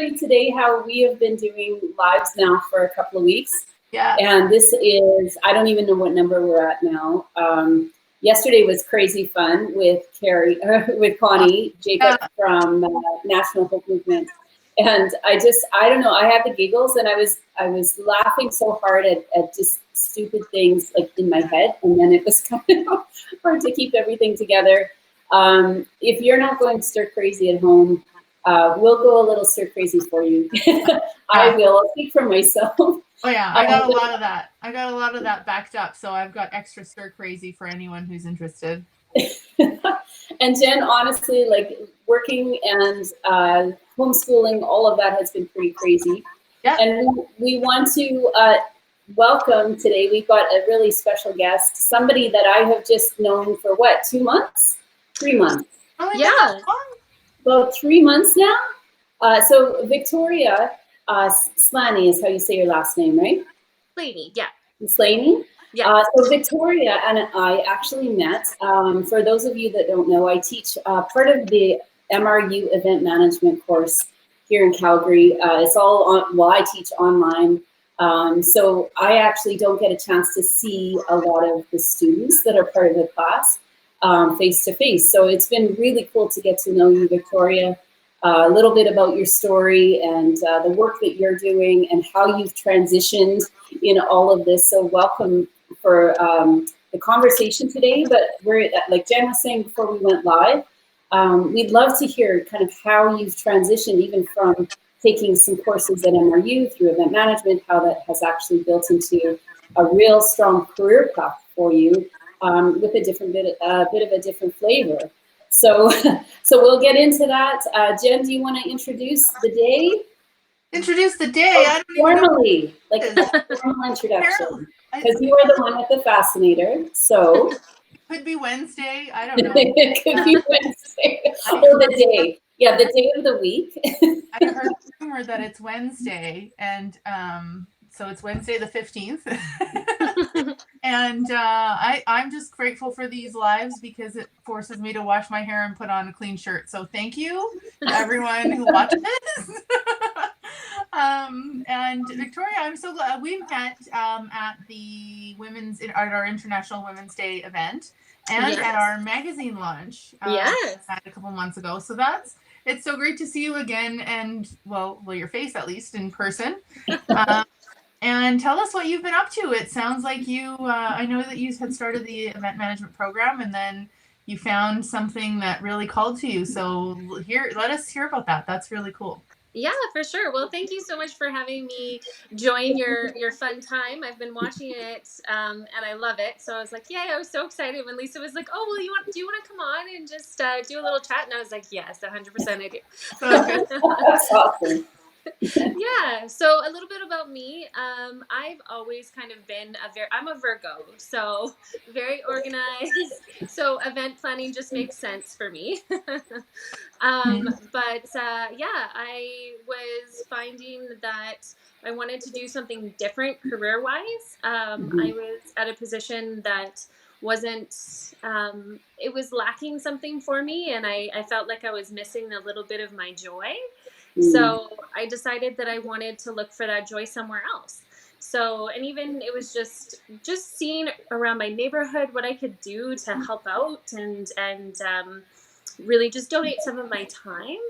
everybody today how we have been doing lives now for a couple of weeks. Yeah. And this is, I don't even know what number we're at now. Yesterday was crazy fun with with Connie Jacob from National Hope Movement. And I don't know, I had the giggles, and I was laughing so hard at just stupid things like in my head. And then it was kind of hard to keep everything together. If you're not going stir crazy at home, we'll go a little stir crazy for you. I will. I'll speak for myself. Oh yeah, I got a lot of that. I got a lot of that backed up, so I've got extra stir crazy for anyone who's interested. And Jen, honestly, like working and homeschooling, all of that has been pretty crazy. Yeah. And we want to welcome today, we've got a really special guest, somebody that I have just known for what, 2 months? 3 months. Oh yeah. About 3 months now. So Victoria Slany is how you say your last name, right? Slany, yeah. Slany? Yeah. So Victoria and I actually met. For those of you that don't know, I teach part of the MRU event management course here in Calgary. It's all on, well, I teach online. So I actually don't get a chance to see a lot of the students that are part of the class face to face. So it's been really cool to get to know you, Victoria. A little bit about your story and the work that you're doing and how you've transitioned in all of this. So welcome for the conversation today. But we're, like Jen was saying before we went live, we'd love to hear kind of how you've transitioned even from taking some courses at MRU through event management, how that has actually built into a real strong career path for you with a different bit of a different flavor. So we'll get into that. Jen, do you want to introduce the day? Introduce the day? I don't formally, even know. like a formal introduction. Because you are the one with the fascinator, so. Could be Wednesday, I don't know. It could be Wednesday, or the day. Yeah, the day of the week. I heard a rumor that it's Wednesday, and so it's Wednesday the 15th. And I'm just grateful for these lives because it forces me to wash my hair and put on a clean shirt. So thank you to everyone who watches. And Victoria, I'm so glad we met at the at our International Women's Day event and at our magazine launch a couple months ago. So it's so great to see you again, and well, your face at least in person. And tell us what you've been up to. It sounds like you, I know that you had started the event management program and then you found something that really called to you. So let us hear about that. That's really cool. Yeah, for sure. Well, thank you so much for having me join your fun time. I've been watching it and I love it. So I was like, yay, I was so excited when Lisa was like, oh, well, do you want to come on and just do a little chat? And I was like, yes, 100% I do. That's awesome. Yeah, so a little bit about me. I've always kind of been I'm a Virgo, so very organized. So event planning just makes sense for me. But I was finding that I wanted to do something different career-wise. I was at a position that wasn't, it was lacking something for me, and I felt like I was missing a little bit of my joy. So I decided that I wanted to look for that joy somewhere else. So, and even it was just seeing around my neighborhood what I could do to help out and really just donate some of my time.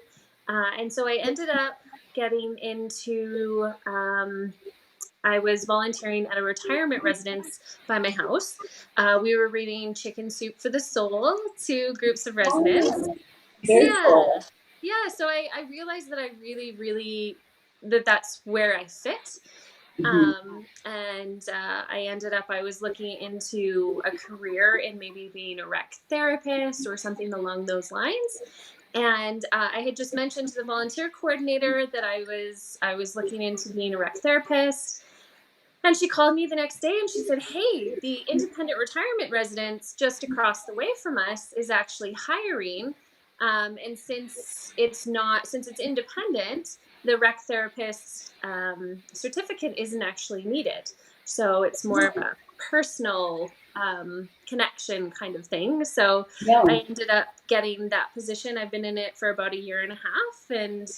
And so I ended up getting into, I was volunteering at a retirement residence by my house. We were reading Chicken Soup for the Soul to groups of residents. Cool. Yeah, so I realized that I really, that's where I fit. And I ended up, I was looking into a career in maybe being a rec therapist or something along those lines. And I had just mentioned to the volunteer coordinator that I was looking into being a rec therapist. And she called me the next day and she said, hey, the independent retirement residence just across the way from us is actually hiring. And since it's independent, the rec therapist certificate isn't actually needed. So it's more of a personal connection kind of thing. So I ended up getting that position. I've been in it for about 1.5 years, and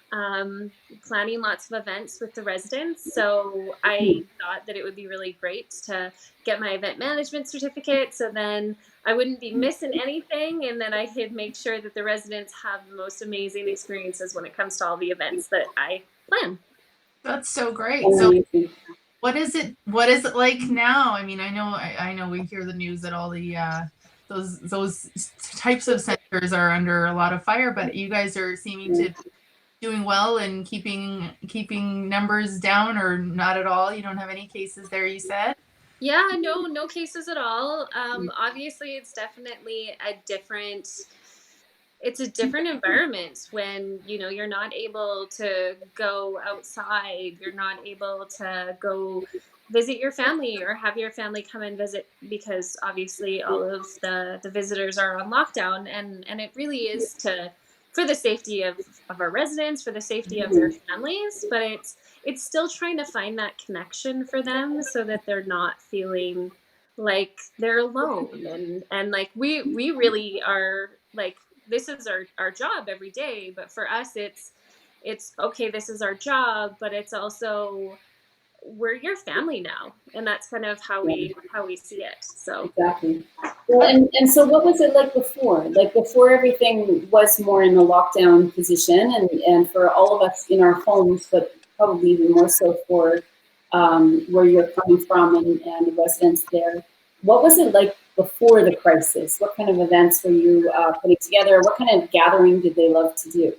planning lots of events with the residents. So I thought that it would be really great to get my event management certificate, so then I wouldn't be missing anything, and then I could make sure that the residents have the most amazing experiences when it comes to all the events that I plan. That's so great. So what is it like now? I mean, I know we hear the news that all the those types of centers are under a lot of fire, but you guys are seeming to doing well and keeping numbers down, or not at all? You don't have any cases there, you said? Yeah, no cases at all. Obviously it's definitely it's a different environment when, you know, you're not able to go outside, you're not able to go visit your family or have your family come and visit, because obviously all of the visitors are on lockdown, and it really is for the safety of our residents, for the safety of their families, but it's still trying to find that connection for them so that they're not feeling like they're alone, and like we really are, like, this is our job every day, but for us it's okay, this is our job, but it's also, we're your family now, and that's kind of how we see it. So exactly. Well, and so what was it like before? Like before everything was more in the lockdown position, and for all of us in our homes, but probably even more so for where you're coming from and the residents there. What was it like before the crisis? What kind of events were you putting together? What kind of gathering did they love to do?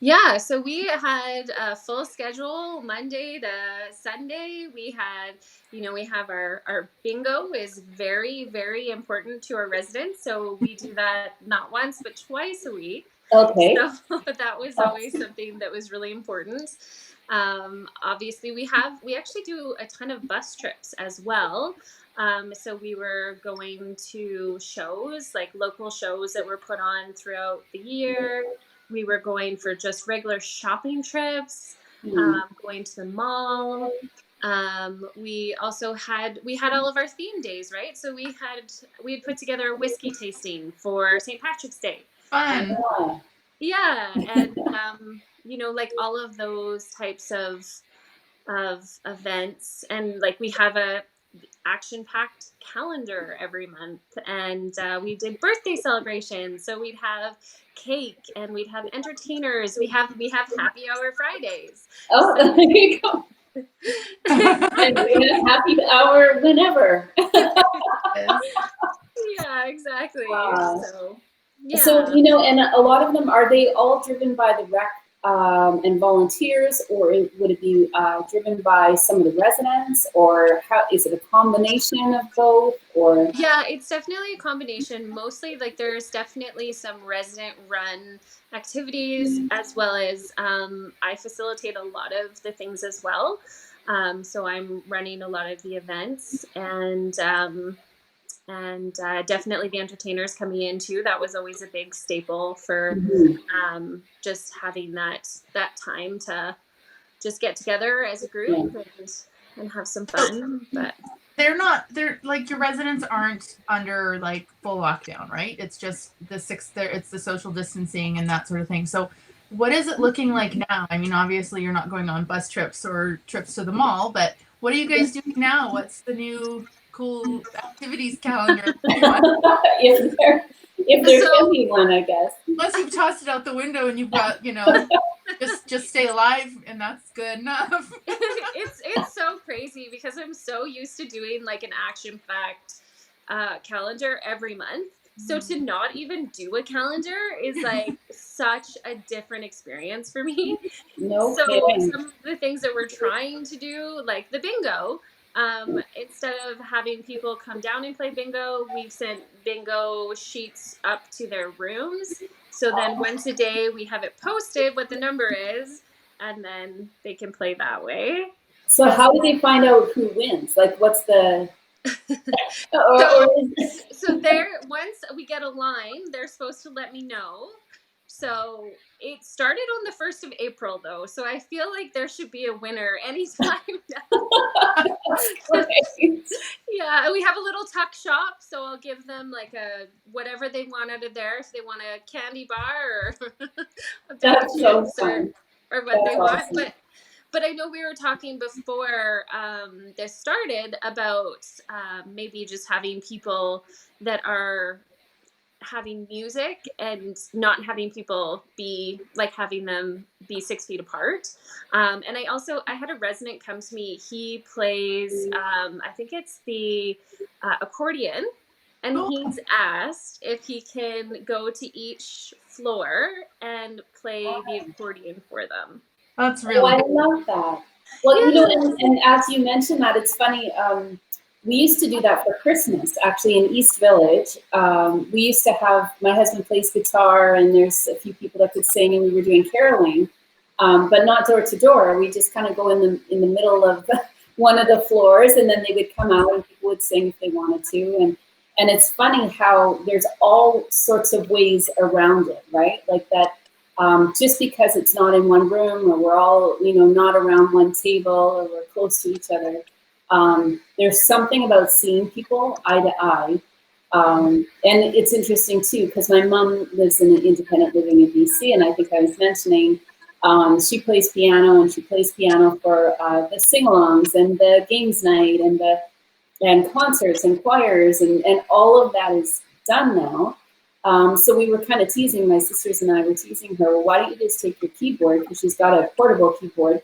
yeah, so we had a full schedule Monday to Sunday. We had, you know, we have our bingo is very, very important to our residents. So we do that not once, but twice a week. Okay. So that was always something that was really important. Obviously we actually do a ton of bus trips as well. So we were going to shows, like local shows that were put on throughout the year. We were going for just regular shopping trips, going to the mall. We also had all of our theme days, right? So we had put together a whiskey tasting for St. Patrick's Day. Fun. Yeah, and you know, like all of those types of events, and like we have a action-packed calendar every month, and we did birthday celebrations, so we'd have cake and we'd have entertainers. We have happy hour Fridays. Oh, so, there you go. And we have happy hour whenever. Yeah, exactly. So, yeah. So, you know, and a lot of them, are they all driven by the rec and volunteers, or would it be driven by some of the residents, or how is it a combination of both? Or yeah, it's definitely a combination. Mostly, like, there's definitely some resident run activities, as well as I facilitate a lot of the things as well. So I'm running a lot of the events, and definitely the entertainers coming in too. That was always a big staple for just having that time to just get together as a group and have some fun. But they're like, your residents aren't under like full lockdown, right? It's just it's the social distancing and that sort of thing. So what is it looking like now? I mean, obviously you're not going on bus trips or trips to the mall, but what are you guys doing now? What's the new cool activities calendar? if there can be one, I guess. Unless you've tossed it out the window and you've got, you know, just stay alive, and that's good enough. It's so crazy because I'm so used to doing like an action-packed calendar every month. So to not even do a calendar is like such a different experience for me. No so kidding. Some of the things that we're trying to do, like the bingo, instead of having people come down and play bingo, we've sent bingo sheets up to their rooms. So then once a day we have it posted what the number is, and then they can play that way. So how do they find out who wins? Like, what's the... So there, once we get a line, they're supposed to let me know. So it started on the 1st of April, though. So I feel like there should be a winner anytime now. Yeah, we have a little tuck shop, so I'll give them like a whatever they want out of there. If they want a candy bar or a that's so fun. or what they want. But I know we were talking before this started about maybe just having people that are having music and not having people be like having them be 6 feet apart. And I had a resident come to me. He plays, I think it's the accordion, and he's asked if he can go to each floor and play the accordion for them. That's really I love that. Well, and as you mentioned that, it's funny. We used to do that for Christmas, actually, in East Village. We used to have, my husband plays guitar, and there's a few people that could sing, and we were doing caroling, but not door to door. We just kind of go in the middle of one of the floors, and then they would come out, and people would sing if they wanted to. And it's funny how there's all sorts of ways around it, right? Like that. Just because it's not in one room, or we're all, not around one table, or we're close to each other. There's something about seeing people eye to eye. And it's interesting too, because my mom lives in an independent living in BC, and I think I was mentioning, she plays piano, and she plays piano for the sing-alongs and the games night and concerts and choirs, and all of that is done now. So we were kind of teasing, my sisters and I were teasing her, well, why don't you just take your keyboard, because she's got a portable keyboard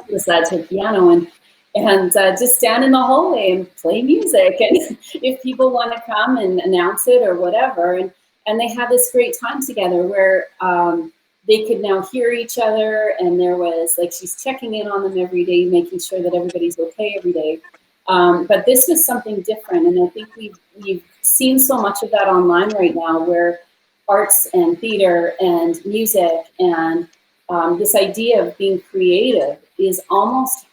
besides her piano, and just stand in the hallway and play music. And if people want to come and announce it or whatever, and they have this great time together where they could now hear each other, and there was, like, she's checking in on them every day, making sure that everybody's okay every day. But this was something different, and I think we've seen so much of that online right now, where arts and theater and music and this idea of being creative is almost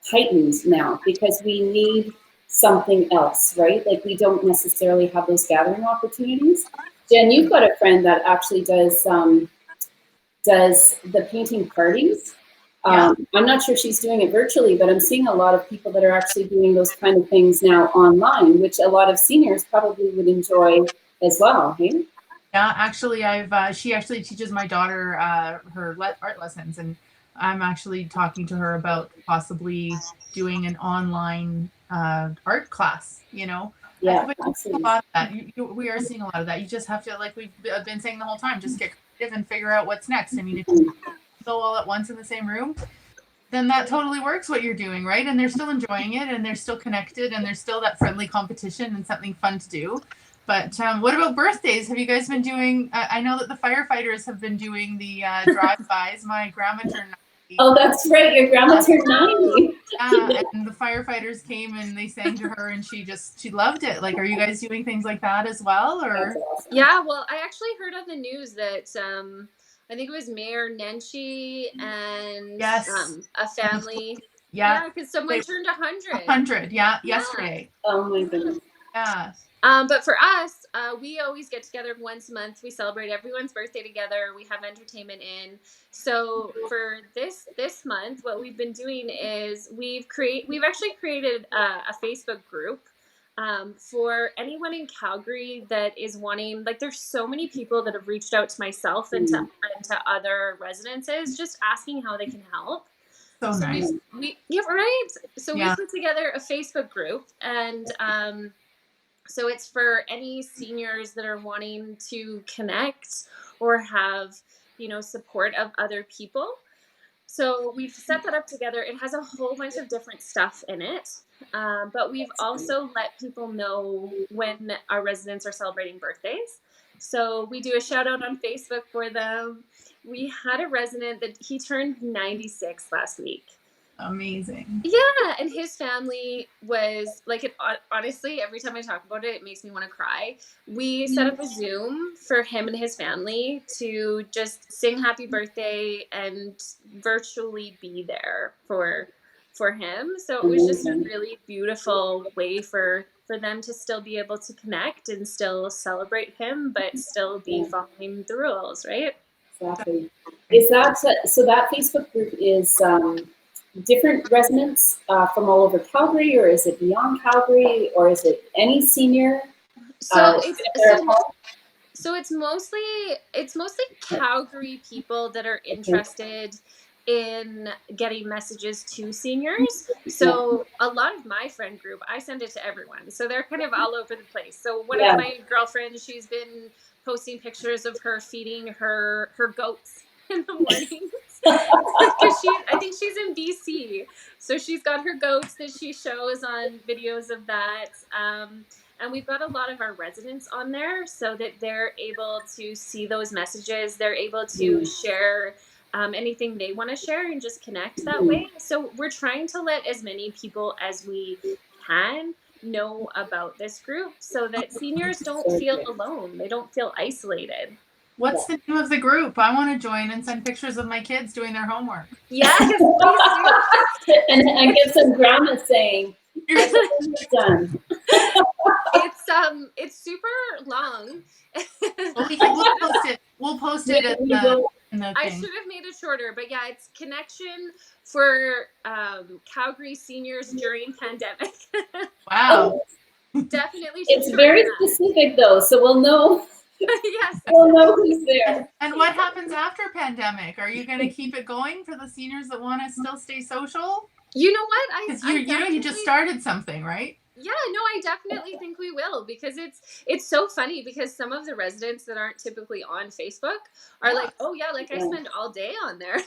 heightened now, because we need something else, right? Like, we don't necessarily have those gathering opportunities. Jen, you've got a friend that actually does the painting parties. I'm not sure she's doing it virtually, but I'm seeing a lot of people that are actually doing those kind of things now online, which a lot of seniors probably would enjoy as well. Hey? Yeah, actually, she actually teaches my daughter her art lessons, and I'm actually talking to her about possibly doing an online art class. Yeah, a lot of that. We are seeing a lot of that. You just have to, like we've been saying the whole time, just get creative and figure out what's next. I mean, if you go all at once in the same room, then that totally works what you're doing, right? And they're still enjoying it, and they're still connected, and there's still that friendly competition and something fun to do. But what about birthdays? Have you guys been doing, I know that the firefighters have been doing the drive-bys. My grandma turned 90. Oh, that's right. Your grandma turned 90. Yeah, and the firefighters came and they sang to her, and she loved it. Like, are you guys doing things like that as well? Or awesome. Yeah, well, I actually heard on the news that I think it was Mayor Nenshi and a family. Yeah, because someone turned 100. 100, yesterday. Oh my goodness. Yeah. But for us, we always get together once a month. We celebrate everyone's birthday together. We have entertainment in. So for this month, what we've been doing is we've actually created a Facebook group for anyone in Calgary that is wanting. Like, there's so many people that have reached out to myself and to other residences, just asking how they can help. So nice. We put together a Facebook group, and so it's for any seniors that are wanting to connect or have, support of other people. So we've set that up together. It has a whole bunch of different stuff in it. But we've also let people know when our residents are celebrating birthdays. So we do a shout out on Facebook for them. We had a resident that he turned 96 last week. Amazing. Yeah, and his family was like, honestly, every time I talk about it, it makes me want to cry. We set up a Zoom for him and his family to just sing happy birthday and virtually be there for him. So it was just a really beautiful way for them to still be able to connect and still celebrate him, but still be following the rules, right? Exactly. Is that so? That Facebook group is different residents from all over Calgary, or is it beyond Calgary, or is it any senior? So it's mostly Calgary people that are interested in getting messages to seniors. So a lot of my friend group, I send it to everyone. So they're kind of all over the place. So one of my girlfriends, she's been posting pictures of her feeding her goats in the mornings. Because I think she's in BC. So she's got her goats that she shows on videos of that. And we've got a lot of our residents on there so that they're able to see those messages. They're able to share anything they want to share and just connect that way. So we're trying to let as many people as we can know about this group so that seniors don't feel alone. They don't feel isolated. What's the name of the group? I want to join and send pictures of my kids doing their homework. Yes, please do. and get some grandma saying, "It's done." It's super long. We'll post it in the I should have made it shorter, but yeah, it's Connection for Calgary seniors during pandemic. Wow. Definitely. It's very specific though, so we'll know. Yes. We'll know who's there. And what happens after pandemic? Are you going to keep it going for the seniors that want to still stay social? You know what? Because you just started something, right? Yeah, no, I definitely think we will, because it's so funny, because some of the residents that aren't typically on Facebook are like, oh yeah, like I spend all day on there.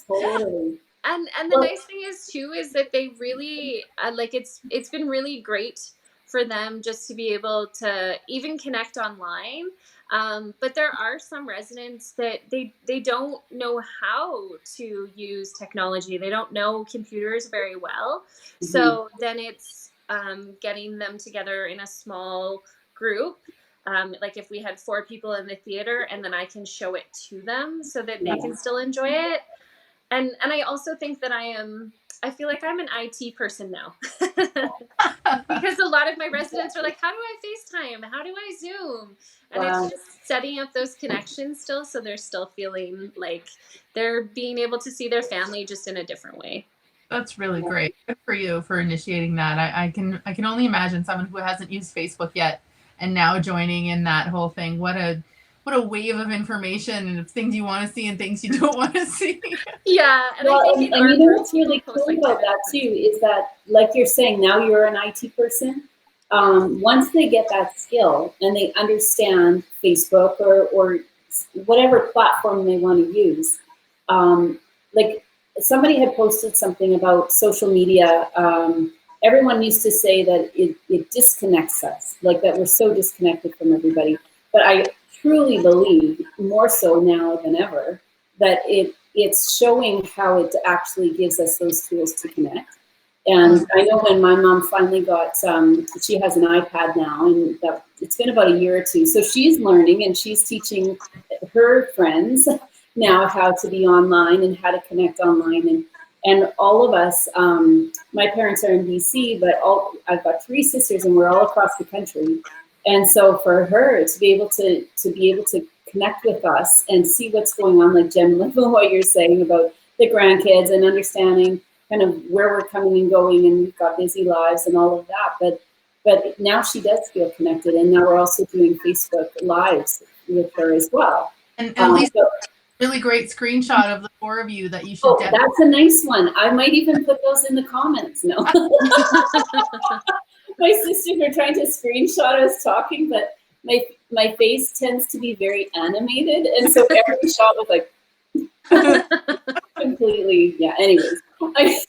Totally. And the nice thing is too is that they really like it's been really great for them just to be able to even connect online. But there are some residents that they don't know how to use technology. They don't know computers very well. Mm-hmm. So then it's getting them together in a small group. Like if we had 4 people in the theater, and then I can show it to them so that they can still enjoy it. And I also think that I feel like I'm an IT person now. Because a lot of my residents are like, how do I FaceTime? How do I Zoom? And it's just setting up those connections still, so they're still feeling like they're being able to see their family just in a different way. That's really great. Good for you for initiating that. I can only imagine someone who hasn't used Facebook yet and now joining in that whole thing. What a wave of information and of things you want to see and things you don't want to see. Yeah. And I think and you know what's really cool about that too is that, like you're saying, now you're an IT person. Once they get that skill and they understand Facebook or whatever platform they want to use, like somebody had posted something about social media. Everyone used to say that it disconnects us, like that we're so disconnected from everybody. But I truly believe, more so now than ever, that it's showing how it actually gives us those tools to connect. And I know when my mom finally got, she has an iPad now, and it's been about a year or two. So she's learning and she's teaching her friends now how to be online and how to connect online. And all of us, my parents are in BC, but I've got 3 sisters and we're all across the country. And so for her to be able to connect with us and see what's going on, like Jen, like what you're saying about the grandkids and understanding kind of where we're coming and going, and we've got busy lives and all of that. But now she does feel connected, and now we're also doing Facebook Lives with her as well. And Lisa, really great screenshot of the 4 of you that you should. Oh, that's a nice one. I might even put those in the comments. No. My sisters are trying to screenshot us talking, but my face tends to be very animated, and so every shot was like completely, yeah. Anyways, thanks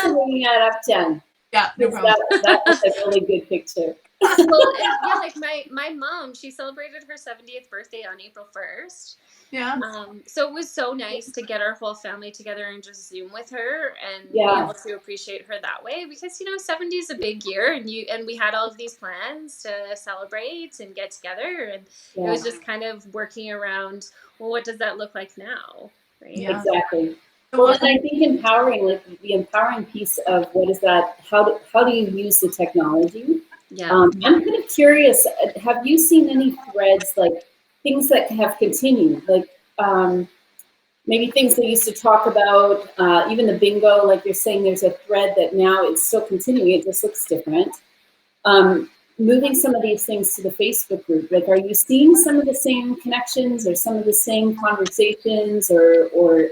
for bringing that up, Jen. Yeah, no problem. That was a really good picture. Well, yeah, like my mom, she celebrated her 70th birthday on April 1st. Yeah. So it was so nice to get our whole family together and just Zoom with her and be able to appreciate her that way, because 70 is a big year, and we had all of these plans to celebrate and get together, and it was just kind of working around, well, what does that look like now? Right? Yeah. Exactly. Well, and I think empowering, like the empowering piece of what is that? How do you use the technology? Yeah. I'm kind of curious. Have you seen any threads, like things that have continued, like maybe things they used to talk about, even the bingo, like you're saying, there's a thread that now it's still continuing. It just looks different. Moving some of these things to the Facebook group, like, are you seeing some of the same connections or some of the same conversations or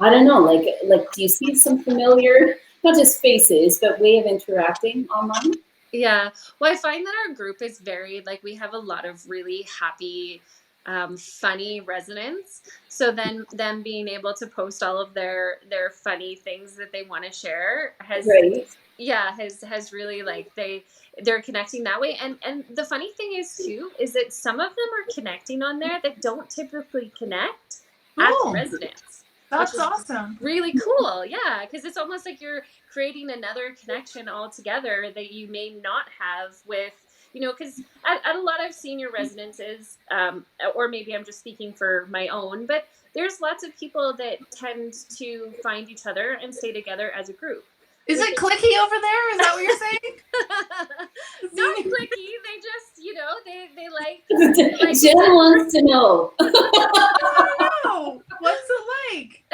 I don't know, like, do you see some familiar, not just faces, but way of interacting online? Yeah. Well, I find that our group is very, like, we have a lot of really happy, funny residents. So then them being able to post all of their funny things that they want to share has, Right. yeah, has really, like, they're connecting that way. And the funny thing is too, is that some of them are connecting on there that don't typically connect as Oh, residents, which that's is awesome. really cool. Yeah, because it's almost like you're creating another connection altogether that you may not have with, because at a lot of senior residences, or maybe I'm just speaking for my own, but there's lots of people that tend to find each other and stay together as a group. Is it clicky over there? Is that what you're saying? Not clicky. They just, they like Jen wants to know. I want to know. What's it like?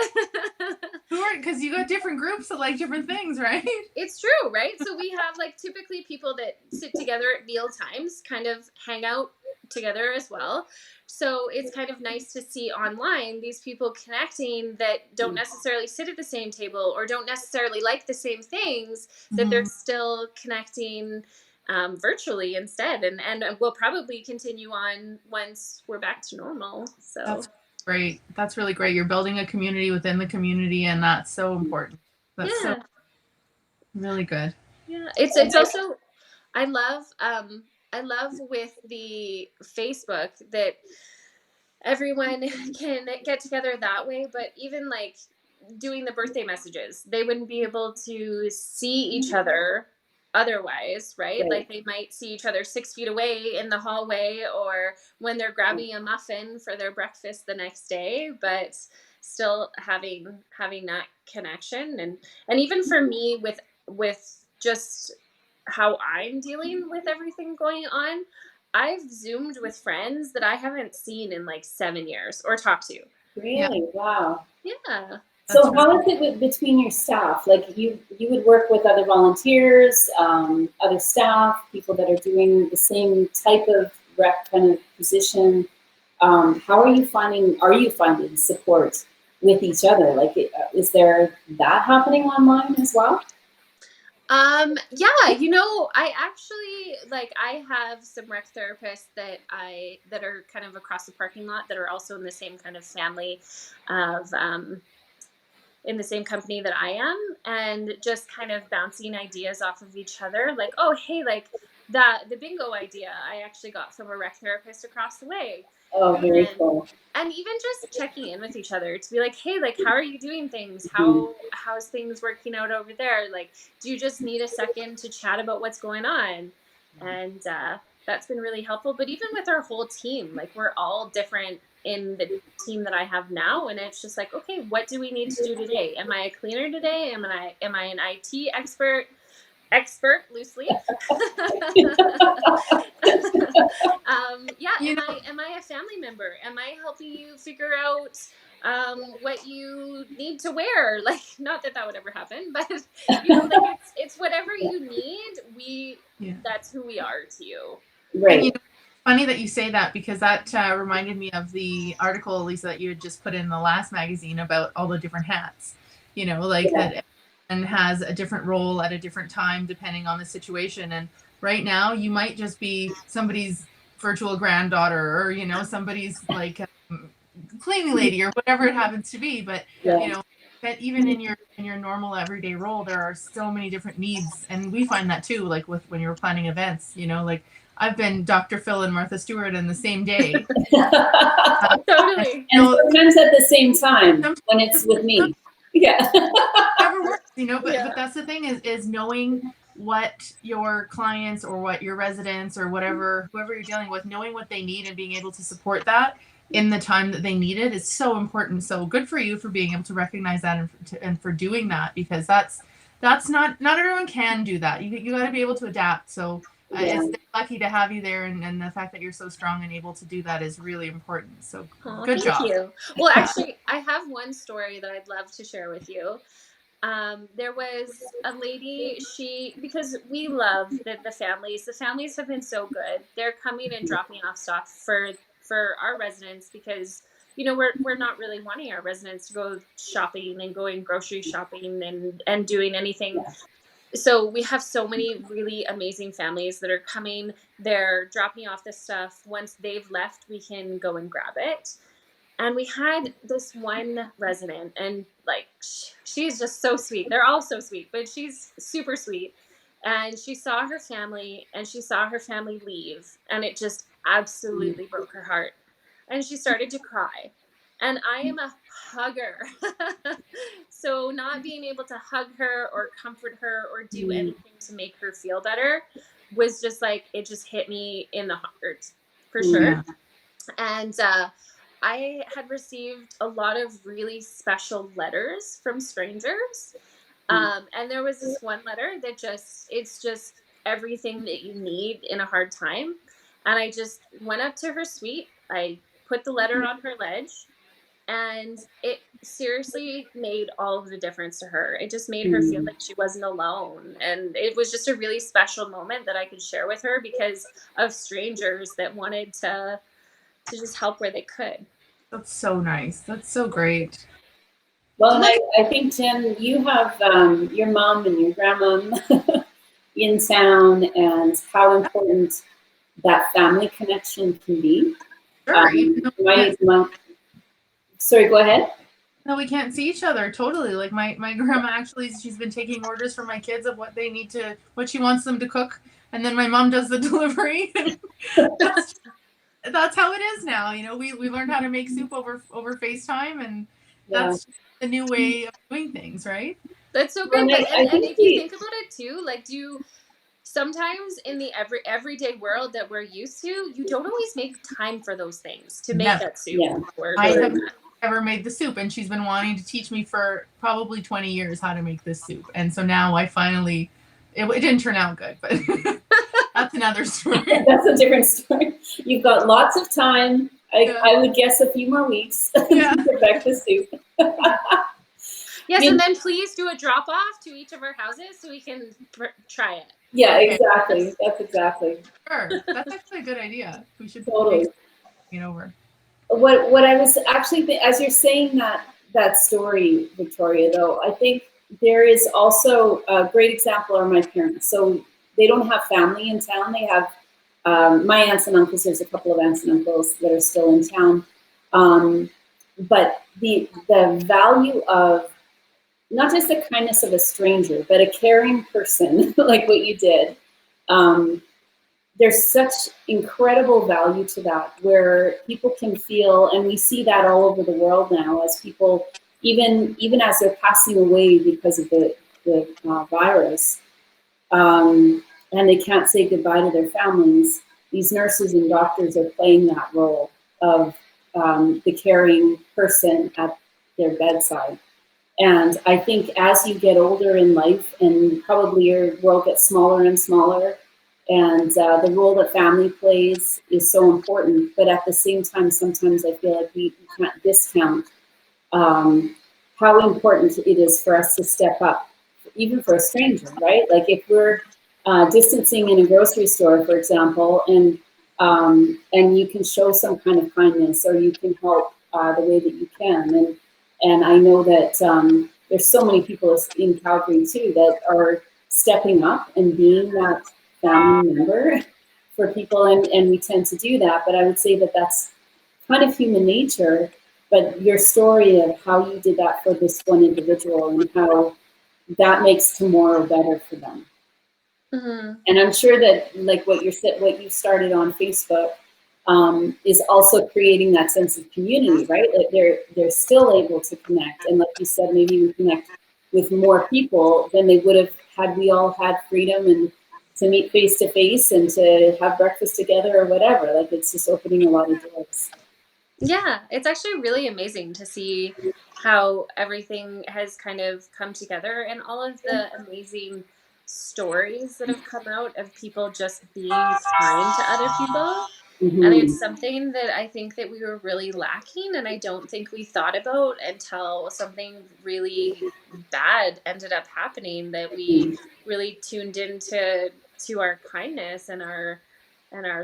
Because you got different groups that like different things, right? It's true, right? So we have, like, typically people that sit together at meal times, kind of hang out together as well. So it's kind of nice to see online these people connecting that don't necessarily sit at the same table or don't necessarily like the same things, that they're still connecting virtually instead. And we'll probably continue on once we're back to normal. So that's great. That's really great. You're building a community within the community, and that's so important. That's so really good. Yeah, it's also, I love with the Facebook that everyone can get together that way, but even, like, doing the birthday messages, they wouldn't be able to see each other otherwise, right? Like, they might see each other 6 feet away in the hallway, or when they're grabbing a muffin for their breakfast the next day, but still having that connection. And even for me, with just how I'm dealing with everything going on, I've Zoomed with friends that I haven't seen in like 7 years or talked to. Really? Yeah. Wow. Yeah. So how is it between your staff? Like, you would work with other volunteers, other staff, people that are doing the same type of rep kind of position. How are you finding support with each other? Like, is there that happening online as well? Yeah, I actually, like, I have some rec therapists that are kind of across the parking lot that are also in the same kind of family of, in the same company that I am, and just kind of bouncing ideas off of each other. Like, oh, hey, like, the bingo idea I actually got from a rec therapist across the way. Oh, very cool. And even just checking in with each other to be like, hey, like, how are you doing things? How's things working out over there? Like, do you just need a second to chat about what's going on? And that's been really helpful. But even with our whole team, like, we're all different in the team that I have now, and it's just like, okay, what do we need to do today? Am I a cleaner today? Am I an IT expert loosely? Am I a family member? Am I helping you figure out what you need to wear? Like, not that would ever happen, but like, it's whatever you need. That's who we are to you. Right. And, funny that you say that, because that reminded me of the article, Lisa, that you had just put in the last magazine about all the different hats. That and has a different role at a different time depending on the situation. And right now, you might just be somebody's virtual granddaughter, or somebody's like cleaning lady, or whatever it happens to be. But that even in your normal everyday role, there are so many different needs, and we find that too. Like when you're planning events, like, I've been Dr. Phil and Martha Stewart in the same day. Totally. And sometimes at the same time when it's with me. Yeah. Never works, but that's the thing, is knowing what your clients or what your residents or whoever you're dealing with, knowing what they need and being able to support that in the time that they need it is so important. So good for you for being able to recognize that and for doing that, because that's not everyone can do that. You got to be able to adapt. So it's lucky to have you there, and the fact that you're so strong and able to do that is really important. So good job. Thank you. Well, actually, I have one story that I'd love to share with you. There was a lady, because we love the families. The families have been so good. They're coming and dropping off stuff for our residents, because we're not really wanting our residents to go shopping and going grocery shopping and doing anything. Yeah. So we have so many really amazing families that are coming. They're dropping off this stuff. Once they've left, we can go and grab it. And we had this one resident, and like she's just so sweet. They're all so sweet, but she's super sweet. And she saw her family, and she saw her family leave, and it just absolutely broke her heart. And she started to cry. And I am a hugger. So not being able to hug her or comfort her or do anything to make her feel better was just like, it just hit me in the heart for sure. Yeah. And I had received a lot of really special letters from strangers. And there was this one letter that it's just everything that you need in a hard time. And I just went up to her suite. I put the letter on her ledge, and it seriously made all of the difference to her. It just made her feel like she wasn't alone. And it was just a really special moment that I could share with her because of strangers that wanted to just help where they could. That's so nice. That's so great. Well, and I think, Jen, you have your mom and your grandma in town, and how important that family connection can be. Sure. Sorry, go ahead. No, we can't see each other. Totally. Like my grandma actually, she's been taking orders from my kids of what they need to, what she wants them to cook. And then my mom does the delivery. That's how it is now. We learned how to make soup over FaceTime, and that's the new way of doing things, right? That's so great. And if you think about it too, like sometimes in the everyday world that we're used to, you don't always make time for those things to make that soup. Yeah. I have never made the soup, and she's been wanting to teach me for probably 20 years how to make this soup. And so now I finally, it didn't turn out good, but that's another story. That's a different story. You've got lots of time. I would guess a few more weeks to perfect the soup. Yes, and then please do a drop off to each of our houses so we can try it. Yeah, exactly. That's exactly. Sure. That's actually a good idea. We should totally get over. What I was actually as you're saying that story, Victoria, though, I think there is also a great example are my parents. So they don't have family in town. They have my aunts and uncles. There's a couple of aunts and uncles that are still in town. But the value of not just the kindness of a stranger, but a caring person like what you did. There's such incredible value to that, where people can feel, and we see that all over the world now, as people, even as they're passing away because of the virus, and they can't say goodbye to their families, these nurses and doctors are playing that role of the caring person at their bedside. And I think as you get older in life, and probably your world gets smaller and smaller, and the role that family plays is so important. But at the same time, sometimes I feel like we can't discount how important it is for us to step up, even for a stranger, right? Like if we're distancing in a grocery store, for example, and you can show some kind of kindness, or you can help the way that you can. And I know that there's so many people in Calgary too that are stepping up and being that family member for people, and we tend to do that. But I would say that that's kind of human nature. But your story of how you did that for this one individual, and how that makes tomorrow better for them. Mm-hmm. And I'm sure that like what you started on Facebook is also creating that sense of community, right? That they're still able to connect, and like you said, maybe we connect with more people than they would have had we all had freedom and to meet face to face and to have breakfast together or whatever. Like it's just opening a lot of doors. Yeah, it's actually really amazing to see how everything has kind of come together, and all of the amazing stories that have come out of people just being kind to other people. Mm-hmm. And it's something that I think that we were really lacking, and I don't think we thought about until something really bad ended up happening, that we really tuned into our kindness and our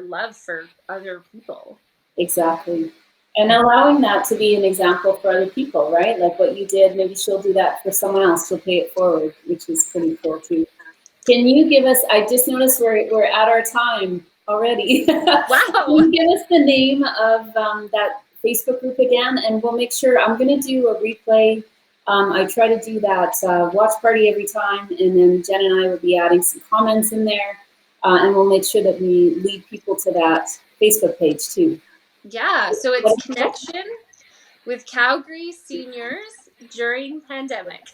love for other people. Exactly. And allowing that to be an example for other people, right? Like what you did, maybe she'll do that for someone else. She'll pay it forward, which is pretty cool too. Can you give us, I just noticed we're at our time already. Wow. Can you give us the name of that Facebook group again? And we'll make sure, I'm gonna do a replay. I try to do that watch party every time, and then Jen and I will be adding some comments in there, and we'll make sure that we lead people to that Facebook page too. Yeah, so it's Connection with Calgary Seniors During Pandemic.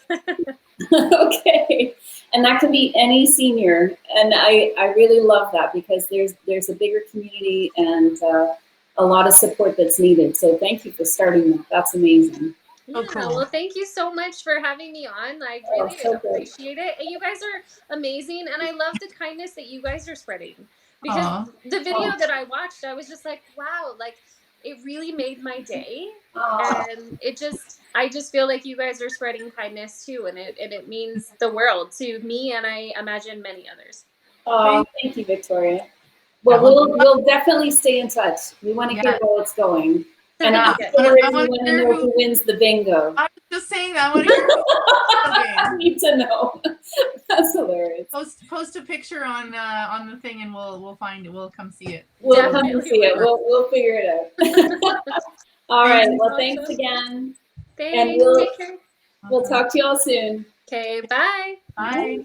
Okay, and that can be any senior, and I really love that because there's a bigger community and a lot of support that's needed. So thank you for starting that. That's amazing. Yeah, cool. Well, thank you so much for having me on. I really appreciate it. And you guys are amazing, and I love the kindness that you guys are spreading. Because the video that I watched, I was just like, wow, like it really made my day. And I just feel like you guys are spreading kindness too, and it means the world to me, and I imagine many others. Oh, thank you, Victoria. Well, we'll definitely stay in touch. We want to hear how it's going. And I want to know who wins the bingo. I was just saying that. I want to hear who I need to know. That's hilarious. Post a picture on the thing, and we'll find it. We'll come see it. We'll come and see it. We'll figure it out. All right. Well, thanks again. Thanks. And we'll talk to you all soon. Okay. Bye. Bye.